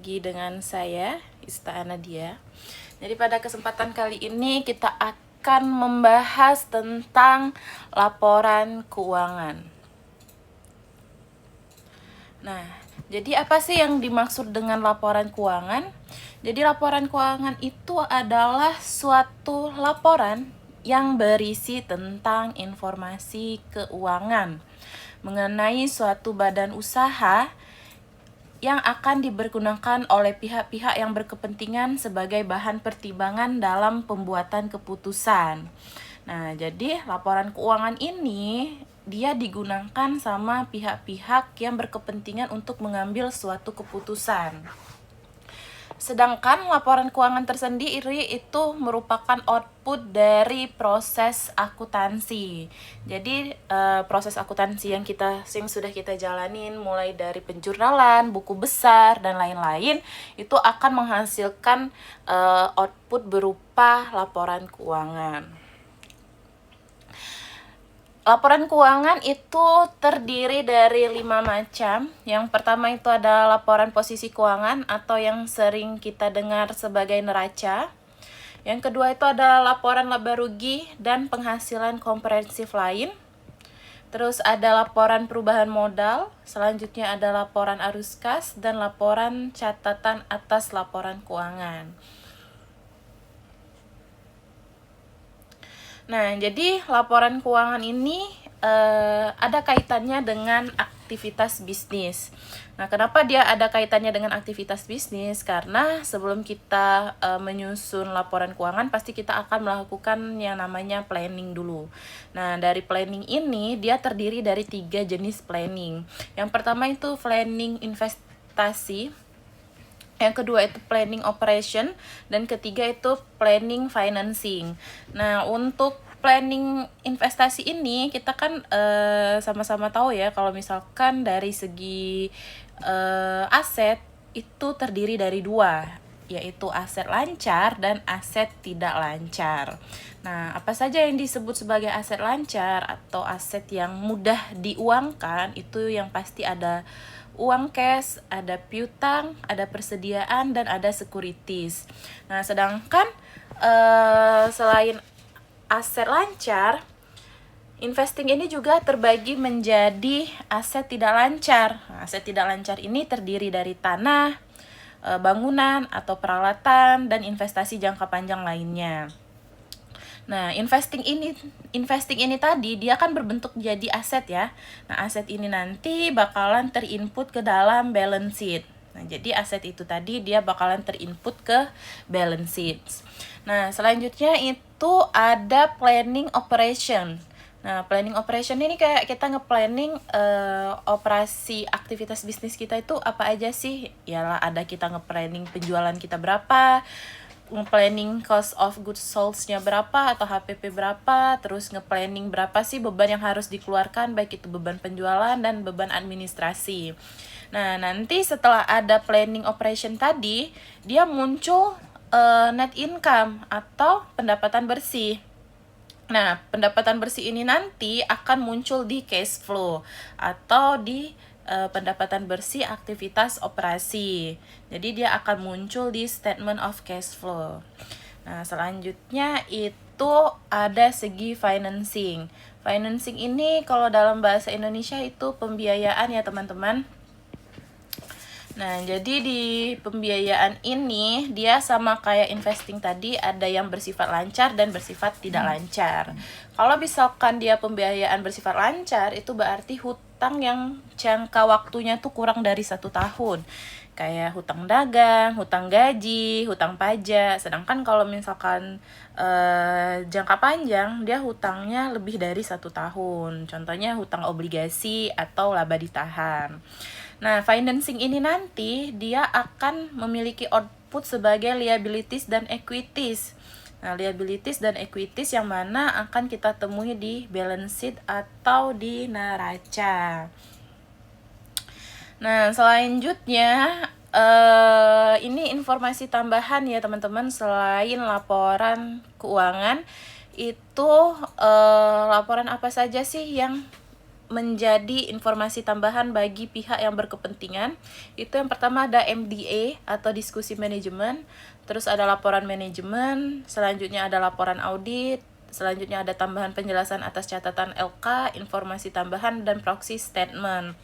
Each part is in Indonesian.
lagi dengan saya, Ista Anadia. Jadi pada kesempatan kali ini kita akan membahas tentang laporan keuangan. Nah, jadi apa sih yang dimaksud dengan laporan keuangan? Jadi laporan keuangan itu adalah suatu laporan yang berisi tentang informasi keuangan mengenai suatu badan usaha yang akan dipergunakan oleh pihak-pihak yang berkepentingan sebagai bahan pertimbangan dalam pembuatan keputusan. Nah, jadi laporan keuangan ini dia digunakan sama pihak-pihak yang berkepentingan untuk mengambil suatu keputusan. Sedangkan laporan keuangan tersendiri itu merupakan output dari proses akuntansi. Jadi proses akuntansi yang sudah kita jalanin mulai dari penjurnalan, buku besar dan lain-lain itu akan menghasilkan output berupa laporan keuangan. Laporan keuangan itu terdiri dari 5 macam. Yang pertama itu ada laporan posisi keuangan atau yang sering kita dengar sebagai neraca. Yang kedua itu ada laporan laba rugi dan penghasilan komprehensif lain. Terus ada laporan perubahan modal, selanjutnya ada laporan arus kas dan laporan catatan atas laporan keuangan. Nah, jadi laporan keuangan ini ada kaitannya dengan aktivitas bisnis. Nah, kenapa dia ada kaitannya dengan aktivitas bisnis? Karena sebelum kita menyusun laporan keuangan, pasti kita akan melakukan yang namanya planning dulu. Nah, dari planning ini, dia terdiri dari 3 jenis planning. Yang pertama itu planning investasi, yang kedua itu planning operation, dan ketiga itu planning financing. Nah, untuk planning investasi ini kita kan sama-sama tahu ya kalau misalkan dari segi aset itu terdiri dari 2, yaitu aset lancar dan aset tidak lancar. Nah, apa saja yang disebut sebagai aset lancar atau aset yang mudah diuangkan itu yang pasti ada uang cash, ada piutang, ada persediaan, dan ada securities. Nah, sedangkan selain aset lancar, investing ini juga terbagi menjadi aset tidak lancar. Nah, aset tidak lancar ini terdiri dari tanah, bangunan atau peralatan, dan investasi jangka panjang lainnya. Nah, investing ini tadi dia kan berbentuk jadi aset ya. Nah, aset ini nanti bakalan terinput ke dalam balance sheet. Nah, jadi aset itu tadi dia bakalan terinput ke balance sheet. Nah, selanjutnya itu ada planning operation. Nah, planning operation ini kayak kita nge-planning operasi aktivitas bisnis kita itu apa aja sih? Yalah, ada kita nge-planning penjualan kita berapa, nge-planning cost of goods sold-nya berapa atau HPP berapa, terus nge-planning berapa sih beban yang harus dikeluarkan, baik itu beban penjualan dan beban administrasi. Nah, nanti setelah ada planning operation tadi, dia muncul net income atau pendapatan bersih. Nah, pendapatan bersih ini nanti akan muncul di cash flow atau di pendapatan bersih aktivitas operasi. Jadi dia akan muncul di statement of cash flow. Nah, selanjutnya itu ada segi financing. Financing ini kalau dalam bahasa Indonesia itu pembiayaan ya teman-teman. Nah, jadi di pembiayaan ini dia sama kayak investing tadi, ada yang bersifat lancar dan bersifat tidak lancar. Kalau misalkan dia pembiayaan bersifat lancar, itu berarti hutang yang jangka waktunya tuh kurang dari 1 tahun. Kayak hutang dagang, hutang gaji, hutang pajak. Sedangkan kalau misalkan jangka panjang, dia hutangnya lebih dari 1 tahun. Contohnya hutang obligasi atau laba ditahan. Nah, financing ini nanti dia akan memiliki output sebagai liabilities dan equities. Nah, liabilities dan equities yang mana akan kita temui di balance sheet atau di neraca. Nah, selanjutnya ini informasi tambahan ya teman-teman, selain laporan keuangan itu laporan apa saja sih yang menjadi informasi tambahan bagi pihak yang berkepentingan. Itu yang pertama ada MDA atau diskusi manajemen, terus ada laporan manajemen, selanjutnya ada laporan audit, selanjutnya ada tambahan penjelasan atas catatan LK, informasi tambahan, dan proxy statement.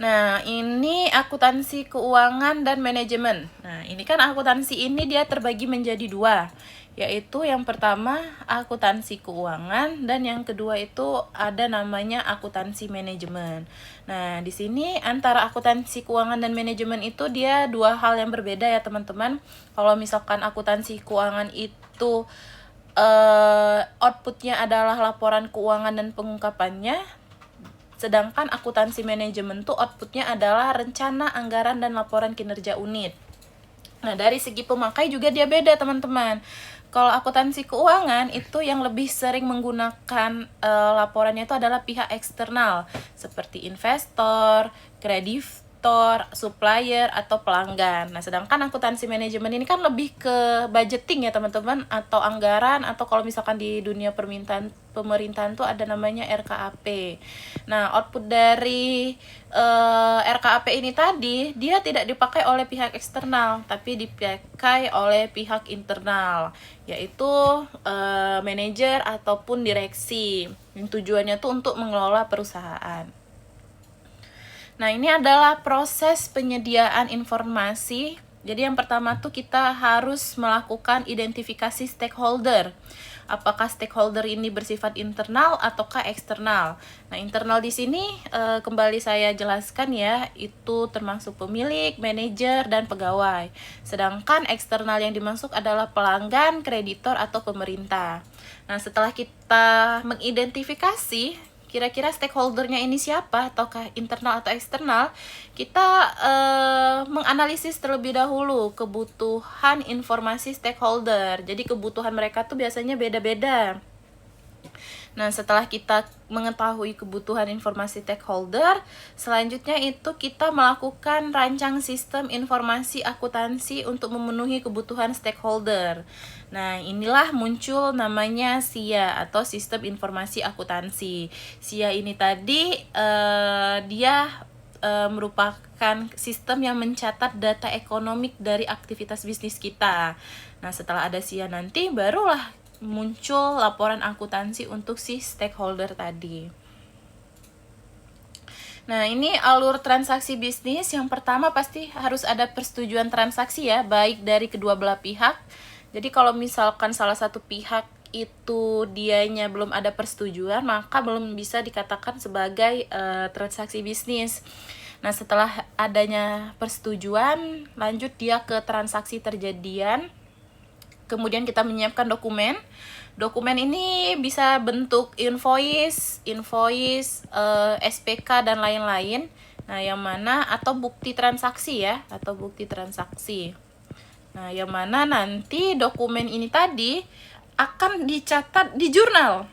Nah, ini akuntansi keuangan dan manajemen. Nah, ini kan akuntansi ini dia terbagi menjadi dua, yaitu yang pertama akuntansi keuangan dan yang kedua itu ada namanya akuntansi manajemen. Nah, di sini antara akuntansi keuangan dan manajemen itu dia dua hal yang berbeda ya, teman-teman. Kalau misalkan akuntansi keuangan itu outputnya adalah laporan keuangan dan pengungkapannya, sedangkan akuntansi manajemen tuh outputnya adalah rencana, anggaran, dan laporan kinerja unit. Nah, dari segi pemakai juga dia beda, teman-teman. Kalau akuntansi keuangan itu yang lebih sering menggunakan laporannya itu adalah pihak eksternal, seperti investor, kreditor, supplier, atau pelanggan. Nah, sedangkan akuntansi manajemen ini kan lebih ke budgeting ya, teman-teman, atau anggaran, atau kalau misalkan di dunia pemerintahan tuh ada namanya RKAP. Nah, output dari RKAP ini tadi dia tidak dipakai oleh pihak eksternal, tapi dipakai oleh pihak internal, yaitu manajer ataupun direksi. Yang tujuannya tuh untuk mengelola perusahaan. Nah, ini adalah proses penyediaan informasi. Jadi yang pertama tuh kita harus melakukan identifikasi stakeholder. Apakah stakeholder ini bersifat internal ataukah eksternal? Nah, internal di sini kembali saya jelaskan ya, itu termasuk pemilik, manajer, dan pegawai. Sedangkan eksternal yang dimaksud adalah pelanggan, kreditor, atau pemerintah. Nah, setelah kita mengidentifikasi kira-kira stakeholdernya ini siapa, ataukah internal atau eksternal, kita menganalisis terlebih dahulu kebutuhan informasi stakeholder. Jadi kebutuhan mereka tuh biasanya beda-beda. Nah, setelah kita mengetahui kebutuhan informasi stakeholder, selanjutnya itu kita melakukan rancang sistem informasi akuntansi untuk memenuhi kebutuhan stakeholder. Nah, inilah muncul namanya SIA atau Sistem Informasi Akuntansi. SIA ini tadi dia merupakan sistem yang mencatat data ekonomik dari aktivitas bisnis kita. Nah, setelah ada SIA nanti barulah muncul laporan akuntansi untuk si stakeholder tadi. Nah, ini alur transaksi bisnis. Yang pertama pasti harus ada persetujuan transaksi ya, baik dari kedua belah pihak. Jadi kalau misalkan salah satu pihak itu dianya belum ada persetujuan, maka belum bisa dikatakan sebagai transaksi bisnis. Nah, setelah adanya persetujuan, lanjut dia ke transaksi terjadian. Kemudian kita menyiapkan dokumen. Dokumen ini bisa bentuk invoice, SPK, dan lain-lain. Nah, yang mana atau bukti transaksi ya, atau bukti transaksi. Nah, yang mana nanti dokumen ini tadi akan dicatat di jurnal.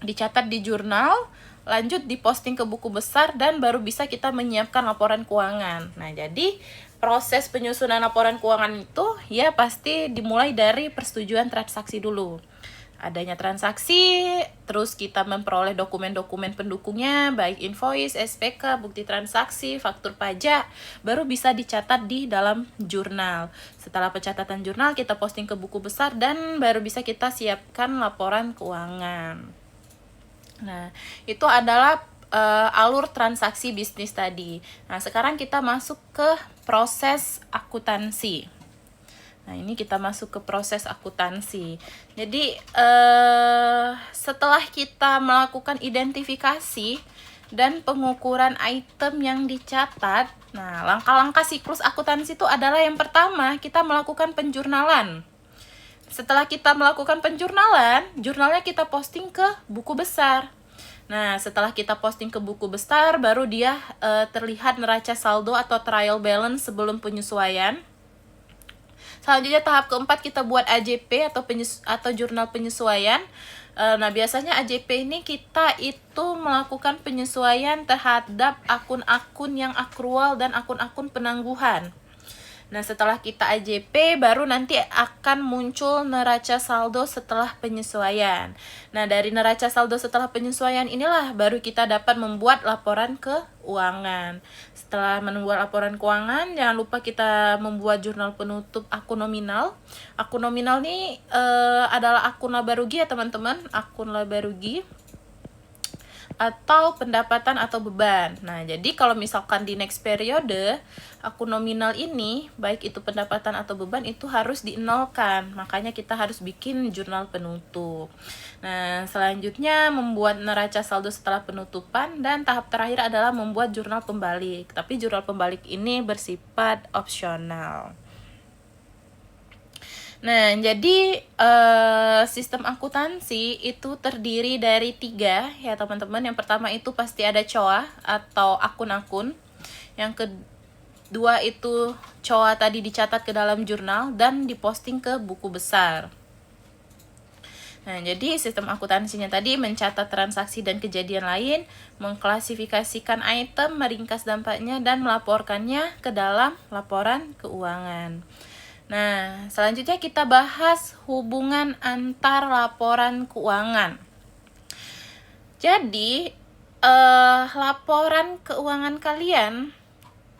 Dicatat di jurnal, lanjut diposting ke buku besar, dan baru bisa kita menyiapkan laporan keuangan. Nah, jadi proses penyusunan laporan keuangan itu ya pasti dimulai dari persetujuan transaksi dulu. Adanya transaksi, terus kita memperoleh dokumen-dokumen pendukungnya, baik invoice, SPK, bukti transaksi, faktur pajak, baru bisa dicatat di dalam jurnal. Setelah pencatatan jurnal, kita posting ke buku besar, dan baru bisa kita siapkan laporan keuangan. Nah, itu adalah alur transaksi bisnis tadi. Nah, sekarang kita masuk ke proses akuntansi. Nah, ini kita masuk ke proses akuntansi. Jadi, setelah kita melakukan identifikasi dan pengukuran item yang dicatat, nah, langkah-langkah siklus akuntansi itu adalah yang pertama, kita melakukan penjurnalan. Setelah kita melakukan penjurnalan, jurnalnya kita posting ke buku besar. Nah, setelah kita posting ke buku besar, baru dia terlihat neraca saldo atau trial balance sebelum penyesuaian. Selanjutnya tahap keempat kita buat AJP atau jurnal penyesuaian. Nah, biasanya AJP ini kita itu melakukan penyesuaian terhadap akun-akun yang akrual dan akun-akun penangguhan. Nah, setelah kita AJP, baru nanti akan muncul neraca saldo setelah penyesuaian. Nah, dari neraca saldo setelah penyesuaian inilah baru kita dapat membuat laporan keuangan. Setelah membuat laporan keuangan, jangan lupa kita membuat jurnal penutup akun nominal. Akun nominal ini adalah akun laba rugi ya teman-teman, akun laba rugi atau pendapatan atau beban. Nah, jadi kalau misalkan di next periode akun nominal ini, baik itu pendapatan atau beban, itu harus dinolkan. Makanya kita harus bikin jurnal penutup. Nah, selanjutnya membuat neraca saldo setelah penutupan, dan tahap terakhir adalah membuat jurnal pembalik. Tapi jurnal pembalik ini bersifat opsional. Nah, jadi sistem akuntansi itu terdiri dari 3 ya teman-teman. Yang pertama itu pasti ada COA atau akun-akun. Yang kedua itu COA tadi dicatat ke dalam jurnal dan diposting ke buku besar. Nah, jadi sistem akuntansinya tadi mencatat transaksi dan kejadian lain, mengklasifikasikan item, meringkas dampaknya, dan melaporkannya ke dalam laporan keuangan. Nah, selanjutnya kita bahas hubungan antar laporan keuangan. Jadi, laporan keuangan kalian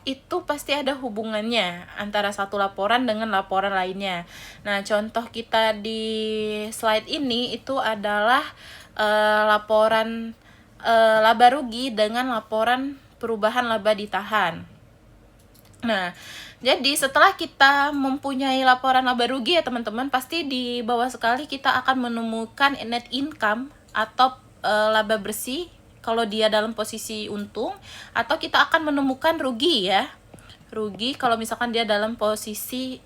itu pasti ada hubungannya antara satu laporan dengan laporan lainnya. Nah, contoh kita di slide ini itu adalah laporan laba rugi dengan laporan perubahan laba ditahan. Nah, jadi setelah kita mempunyai laporan laba rugi ya teman-teman, pasti di bawah sekali kita akan menemukan net income atau laba bersih kalau dia dalam posisi untung, atau kita akan menemukan rugi ya. Rugi kalau misalkan dia dalam posisi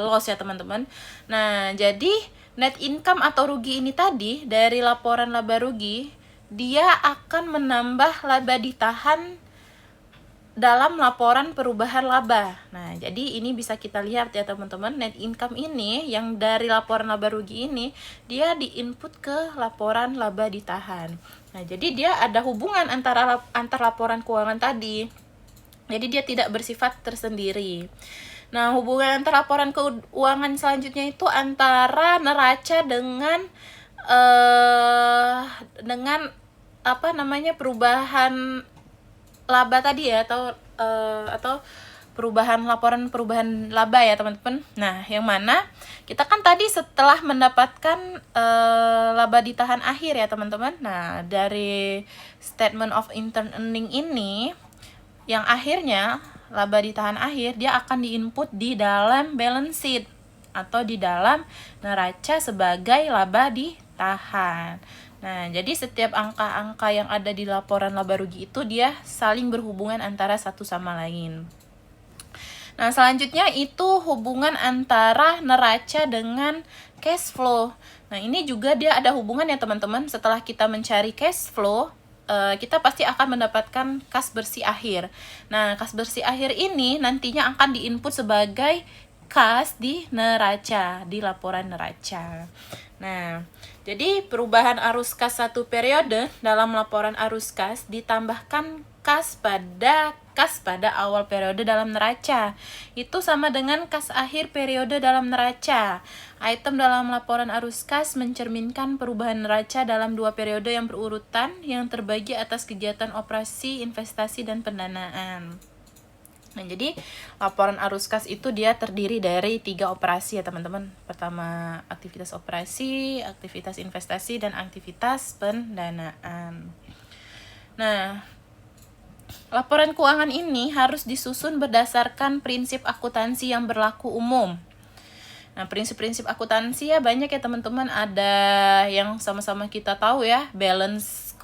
loss ya teman-teman. Nah, jadi net income atau rugi ini tadi dari laporan laba rugi, dia akan menambah laba ditahan dalam laporan perubahan laba. Nah, jadi ini bisa kita lihat ya teman-teman, net income ini yang dari laporan laba rugi ini, dia diinput ke laporan laba ditahan. Nah, jadi dia ada hubungan antar laporan keuangan tadi. Jadi dia tidak bersifat tersendiri. Nah, hubungan antar laporan keuangan selanjutnya itu antara neraca dengan perubahan laba tadi ya, atau perubahan laba ya teman-teman. Nah, yang mana kita kan tadi setelah mendapatkan laba ditahan akhir ya teman-teman. Nah, dari statement of intern earning ini yang akhirnya laba ditahan akhir, dia akan diinput di dalam balance sheet atau di dalam neraca sebagai laba ditahan. Nah, jadi setiap angka-angka yang ada di laporan laba rugi itu dia saling berhubungan antara satu sama lain. Nah, selanjutnya itu hubungan antara neraca dengan cash flow. Nah, ini juga dia ada hubungan ya teman-teman. Setelah kita mencari cash flow, kita pasti akan mendapatkan kas bersih akhir. Nah, kas bersih akhir ini nantinya akan diinput sebagai kas di neraca, di laporan neraca. Nah, jadi perubahan arus kas satu periode dalam laporan arus kas ditambahkan kas pada awal periode dalam neraca. Itu sama dengan kas akhir periode dalam neraca. Item dalam laporan arus kas mencerminkan perubahan neraca dalam 2 periode yang berurutan yang terbagi atas kegiatan operasi, investasi, dan pendanaan. Nah, jadi laporan arus kas itu dia terdiri dari 3 operasi ya teman-teman. Pertama, aktivitas operasi, aktivitas investasi, dan aktivitas pendanaan. Nah, laporan keuangan ini harus disusun berdasarkan prinsip akuntansi yang berlaku umum. Nah, prinsip-prinsip akuntansi ya banyak ya teman-teman. Ada yang sama-sama kita tahu ya, balance,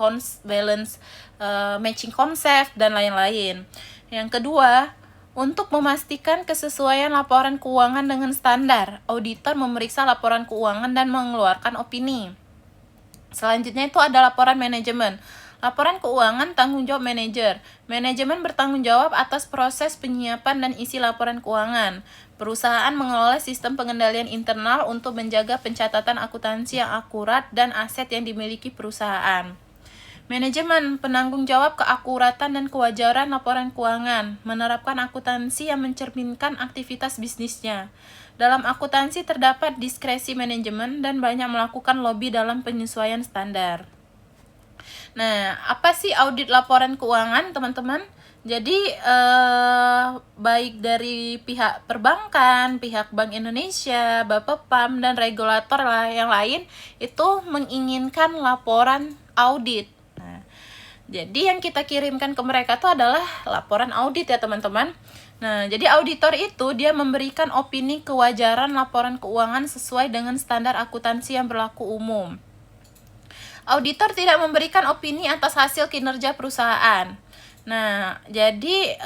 matching concept, dan lain-lain. Yang kedua, untuk memastikan kesesuaian laporan keuangan dengan standar, auditor memeriksa laporan keuangan dan mengeluarkan opini. Selanjutnya itu ada laporan manajemen. Laporan keuangan tanggung jawab manajer. Manajemen bertanggung jawab atas proses penyiapan dan isi laporan keuangan. Perusahaan mengelola sistem pengendalian internal untuk menjaga pencatatan akuntansi yang akurat dan aset yang dimiliki perusahaan. Manajemen penanggung jawab keakuratan dan kewajaran laporan keuangan, menerapkan akuntansi yang mencerminkan aktivitas bisnisnya. Dalam akuntansi terdapat diskresi manajemen dan banyak melakukan lobby dalam penyesuaian standar. Nah, apa sih audit laporan keuangan, teman-teman? Jadi, baik dari pihak perbankan, pihak Bank Indonesia, Bapepam, dan regulator lah yang lain, itu menginginkan laporan audit. Nah, jadi yang kita kirimkan ke mereka itu adalah laporan audit ya, teman-teman. Nah, jadi auditor itu dia memberikan opini kewajaran laporan keuangan sesuai dengan standar akuntansi yang berlaku umum. Auditor tidak memberikan opini atas hasil kinerja perusahaan. Nah, jadi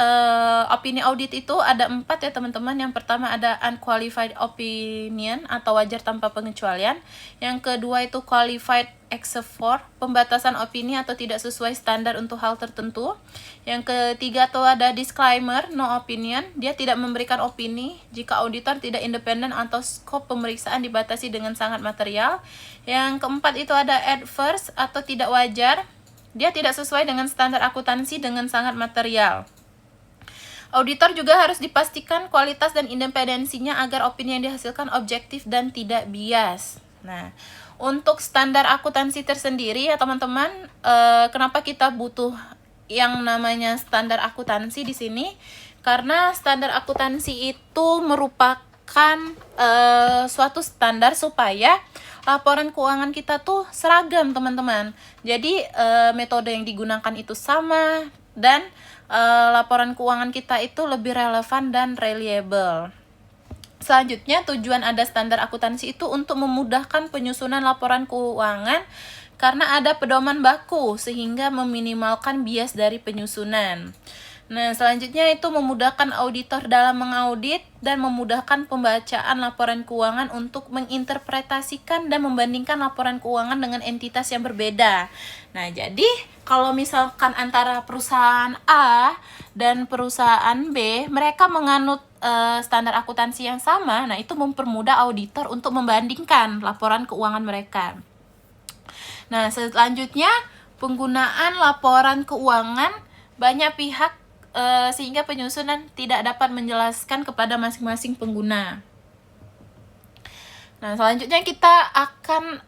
opini audit itu ada 4 ya teman-teman. Yang pertama ada unqualified opinion atau wajar tanpa pengecualian. Yang kedua itu qualified except for, pembatasan opini atau tidak sesuai standar untuk hal tertentu. Yang ketiga itu ada disclaimer, no opinion, dia tidak memberikan opini jika auditor tidak independen atau skop pemeriksaan dibatasi dengan sangat material. Yang keempat itu ada adverse atau tidak wajar, dia tidak sesuai dengan standar akuntansi dengan sangat material. Auditor juga harus dipastikan kualitas dan independensinya agar opini yang dihasilkan objektif dan tidak bias. Nah, untuk standar akuntansi tersendiri ya teman-teman, kenapa kita butuh yang namanya standar akuntansi di sini? Karena standar akuntansi itu merupakan suatu standar supaya laporan keuangan kita tuh seragam, teman-teman. Jadi metode yang digunakan itu sama dan laporan keuangan kita itu lebih relevan dan reliable. Selanjutnya, tujuan ada standar akuntansi itu untuk memudahkan penyusunan laporan keuangan karena ada pedoman baku sehingga meminimalkan bias dari penyusunan. Nah, selanjutnya itu memudahkan auditor dalam mengaudit dan memudahkan pembacaan laporan keuangan untuk menginterpretasikan dan membandingkan laporan keuangan dengan entitas yang berbeda. Nah, jadi kalau misalkan antara perusahaan A dan perusahaan B, mereka menganut standar akuntansi yang sama, nah itu mempermudah auditor untuk membandingkan laporan keuangan mereka. Nah, selanjutnya penggunaan laporan keuangan banyak pihak sehingga penyusunan tidak dapat menjelaskan kepada masing-masing pengguna. Nah, selanjutnya kita akan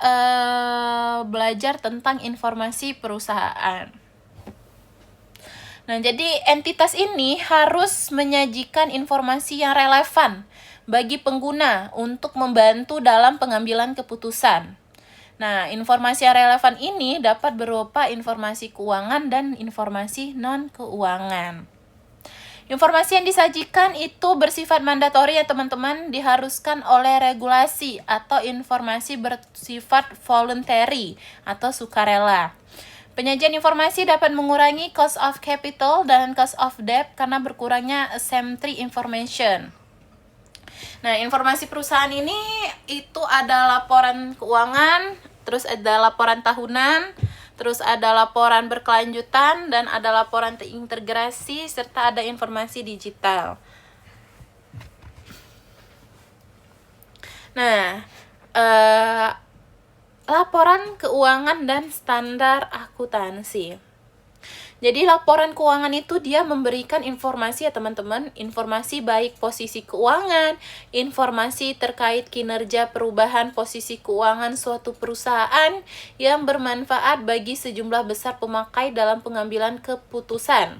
belajar tentang informasi perusahaan. Nah, jadi entitas ini harus menyajikan informasi yang relevan bagi pengguna untuk membantu dalam pengambilan keputusan. Nah, informasi yang relevan ini dapat berupa informasi keuangan dan informasi non-keuangan. Informasi yang disajikan itu bersifat mandatori ya teman-teman, diharuskan oleh regulasi, atau informasi bersifat voluntary atau sukarela. Penyajian informasi dapat mengurangi cost of capital dan cost of debt karena berkurangnya asymmetry information. Nah, informasi perusahaan ini itu ada laporan keuangan, terus ada laporan tahunan, terus ada laporan berkelanjutan, dan ada laporan terintegrasi, serta ada informasi digital. Nah, laporan keuangan dan standar akuntansi. Jadi laporan keuangan itu dia memberikan informasi ya teman-teman, informasi baik posisi keuangan, informasi terkait kinerja perubahan posisi keuangan suatu perusahaan yang bermanfaat bagi sejumlah besar pemakai dalam pengambilan keputusan.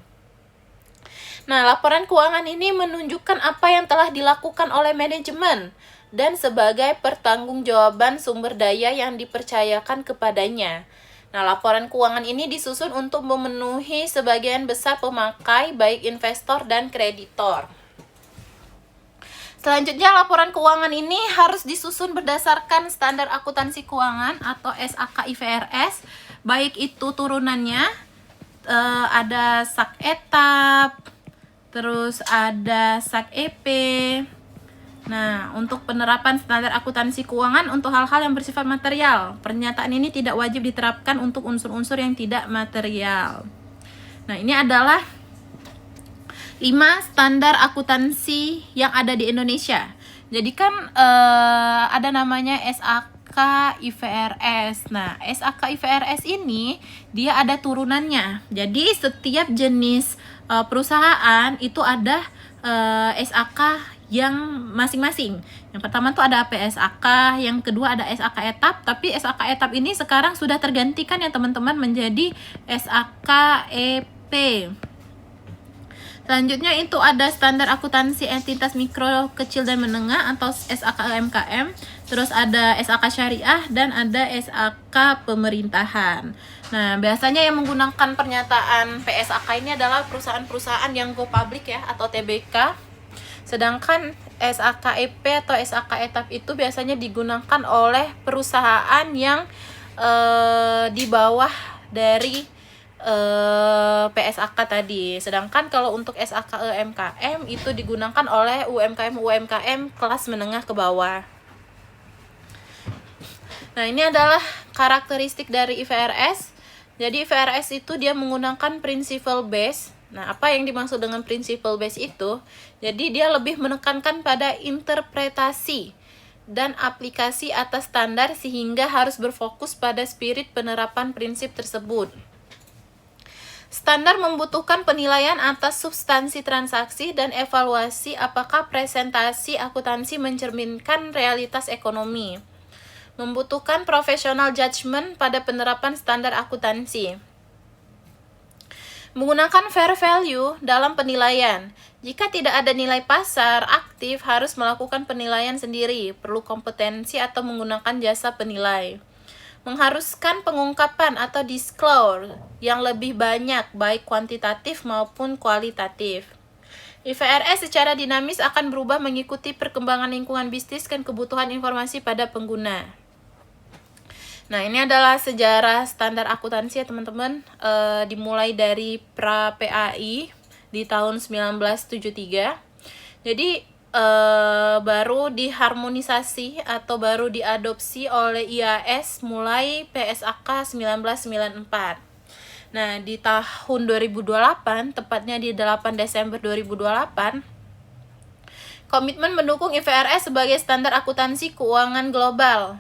Nah, laporan keuangan ini menunjukkan apa yang telah dilakukan oleh manajemen dan sebagai pertanggungjawaban sumber daya yang dipercayakan kepadanya. Nah, laporan keuangan ini disusun untuk memenuhi sebagian besar pemakai, baik investor dan kreditor. Selanjutnya, laporan keuangan ini harus disusun berdasarkan standar akuntansi keuangan atau SAK-IFRS, baik itu turunannya, ada SAK etap, terus ada SAK EP. Nah, untuk penerapan standar akuntansi keuangan untuk hal-hal yang bersifat material, pernyataan ini tidak wajib diterapkan untuk unsur-unsur yang tidak material. Nah, ini adalah 5 standar akuntansi yang ada di Indonesia. Jadi kan ada namanya SAK SAK IFRS. Nah, SAK IFRS ini dia ada turunannya. Jadi setiap jenis perusahaan itu ada SAK yang masing-masing. Yang pertama tuh ada PSAK, yang kedua ada SAK etap, tapi SAK etap ini sekarang sudah tergantikan ya teman-teman menjadi SAK EP. Selanjutnya itu ada standar akuntansi entitas mikro, kecil dan menengah atau SAK UMKM. Terus ada SAK syariah dan ada SAK pemerintahan. Nah, biasanya yang menggunakan pernyataan PSAK ini adalah perusahaan-perusahaan yang go public ya atau TBK. Sedangkan SAK EP atau SAK etap itu biasanya digunakan oleh perusahaan yang di bawah dari PSAK tadi. Sedangkan kalau untuk SAK UMKM itu digunakan oleh UMKM kelas menengah ke bawah. Nah, ini adalah karakteristik dari IFRS. Jadi IFRS itu dia menggunakan principle base. Nah, apa yang dimaksud dengan principle base itu? Jadi dia lebih menekankan pada interpretasi dan aplikasi atas standar sehingga harus berfokus pada spirit penerapan prinsip tersebut. Standar membutuhkan penilaian atas substansi transaksi dan evaluasi apakah presentasi akuntansi mencerminkan realitas ekonomi. Membutuhkan professional judgment pada penerapan standar akuntansi. Menggunakan fair value dalam penilaian. Jika tidak ada nilai pasar aktif, harus melakukan penilaian sendiri, perlu kompetensi atau menggunakan jasa penilai. Mengharuskan pengungkapan atau disclosure yang lebih banyak, baik kuantitatif maupun kualitatif. IFRS secara dinamis akan berubah mengikuti perkembangan lingkungan bisnis dan kebutuhan informasi pada pengguna. Nah, ini adalah sejarah standar akuntansi ya teman-teman. Dimulai dari pra-PAI di tahun 1973. Jadi baru diharmonisasi atau baru diadopsi oleh IAS mulai PSAK 1994. Nah, di tahun 2028, tepatnya di 8 Desember 2028, komitmen mendukung IFRS sebagai standar akuntansi keuangan global.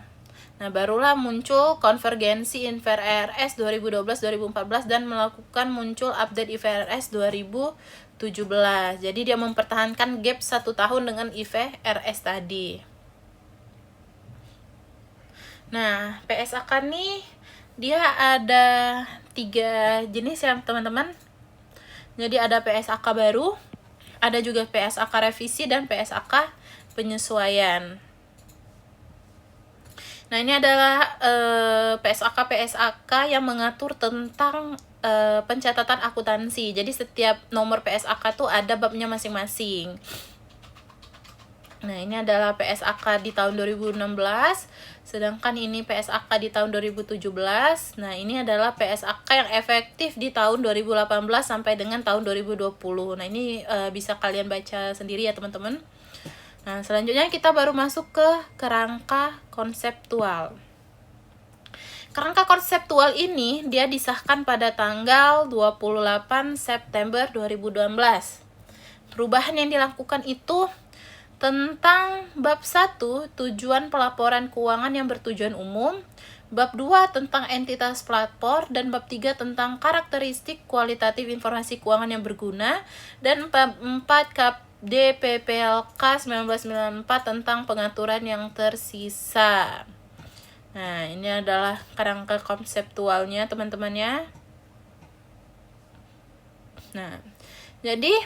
Nah, barulah muncul konvergensi IFRS 2012-2014 dan melakukan muncul update IFRS 2017. Jadi dia mempertahankan gap 1 tahun dengan IFRS tadi. Nah, PSAK nih dia ada 3 jenis ya teman-teman. Jadi ada PSAK baru, ada juga PSAK revisi dan PSAK penyesuaian. Nah, ini adalah PSAK yang mengatur tentang pencatatan akuntansi. Jadi setiap nomor PSAK tuh ada babnya masing-masing. Nah, ini adalah PSAK di tahun 2016, sedangkan ini PSAK di tahun 2017. Nah, ini adalah PSAK yang efektif di tahun 2018 sampai dengan tahun 2020. Nah, ini bisa kalian baca sendiri ya teman-teman. Nah, selanjutnya kita baru masuk ke kerangka konseptual. Kerangka konseptual ini dia disahkan pada tanggal 28 September 2012. Perubahan yang dilakukan itu tentang bab 1, tujuan pelaporan keuangan yang bertujuan umum, bab 2 tentang entitas pelapor, dan bab 3 tentang karakteristik kualitatif informasi keuangan yang berguna, dan bab 4 DPPLK 1994 tentang pengaturan yang tersisa. Nah, ini adalah kerangka konseptualnya teman-teman ya. Nah, jadi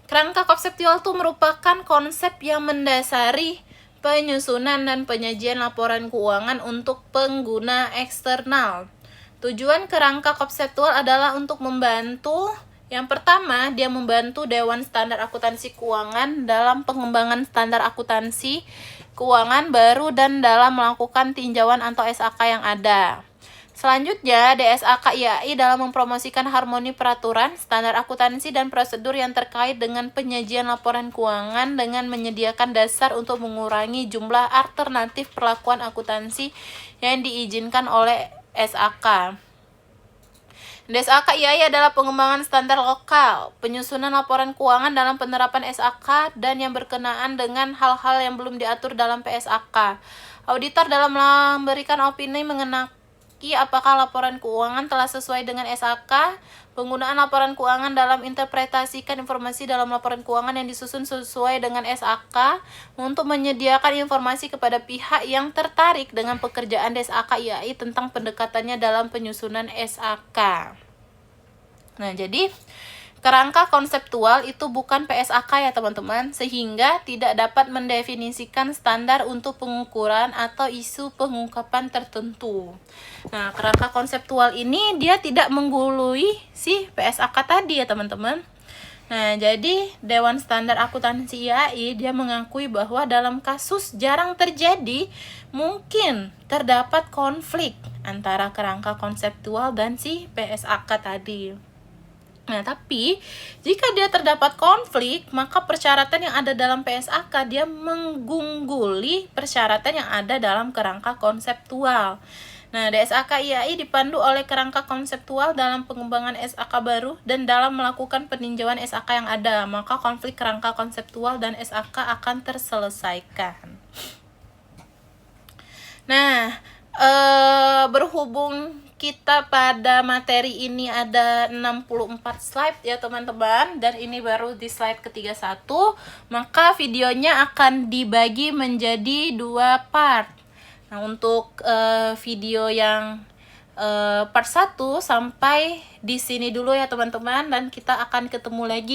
kerangka konseptual itu merupakan konsep yang mendasari penyusunan dan penyajian laporan keuangan untuk pengguna eksternal. Tujuan kerangka konseptual adalah untuk membantu, yang pertama, dia membantu Dewan Standar Akuntansi Keuangan dalam pengembangan standar akuntansi keuangan baru dan dalam melakukan tinjauan atau SAK yang ada. Selanjutnya, DSAK IAI dalam mempromosikan harmoni peraturan, standar akuntansi, dan prosedur yang terkait dengan penyajian laporan keuangan dengan menyediakan dasar untuk mengurangi jumlah alternatif perlakuan akuntansi yang diizinkan oleh SAK. SAK IAI adalah pengembangan standar lokal, penyusunan laporan keuangan dalam penerapan SAK, dan yang berkenaan dengan hal-hal yang belum diatur dalam PSAK. Auditor dalam memberikan opini mengenai apakah laporan keuangan telah sesuai dengan SAK, penggunaan laporan keuangan dalam interpretasikan informasi dalam laporan keuangan yang disusun sesuai dengan SAK untuk menyediakan informasi kepada pihak yang tertarik dengan pekerjaan SAK IAI tentang pendekatannya dalam penyusunan SAK. Nah, jadi kerangka konseptual itu bukan PSAK ya teman-teman, sehingga tidak dapat mendefinisikan standar untuk pengukuran atau isu pengungkapan tertentu. Nah, kerangka konseptual ini dia tidak menggului si PSAK tadi ya teman-teman. Nah, jadi Dewan Standar Akuntansi IAI dia mengakui bahwa dalam kasus jarang terjadi mungkin terdapat konflik antara kerangka konseptual dan si PSAK tadi. Nah, tapi jika dia terdapat konflik, maka persyaratan yang ada dalam PSAK dia mengungguli persyaratan yang ada dalam kerangka konseptual. Nah, DSAK IAI dipandu oleh kerangka konseptual dalam pengembangan SAK baru dan dalam melakukan peninjauan SAK yang ada, maka konflik kerangka konseptual dan SAK akan terselesaikan. Nah, berhubung kita pada materi ini ada 64 slide ya teman-teman, dan ini baru di slide ke-31, maka videonya akan dibagi menjadi 2 part. Nah, untuk video yang part 1 sampai di sini dulu ya teman-teman, dan kita akan ketemu lagi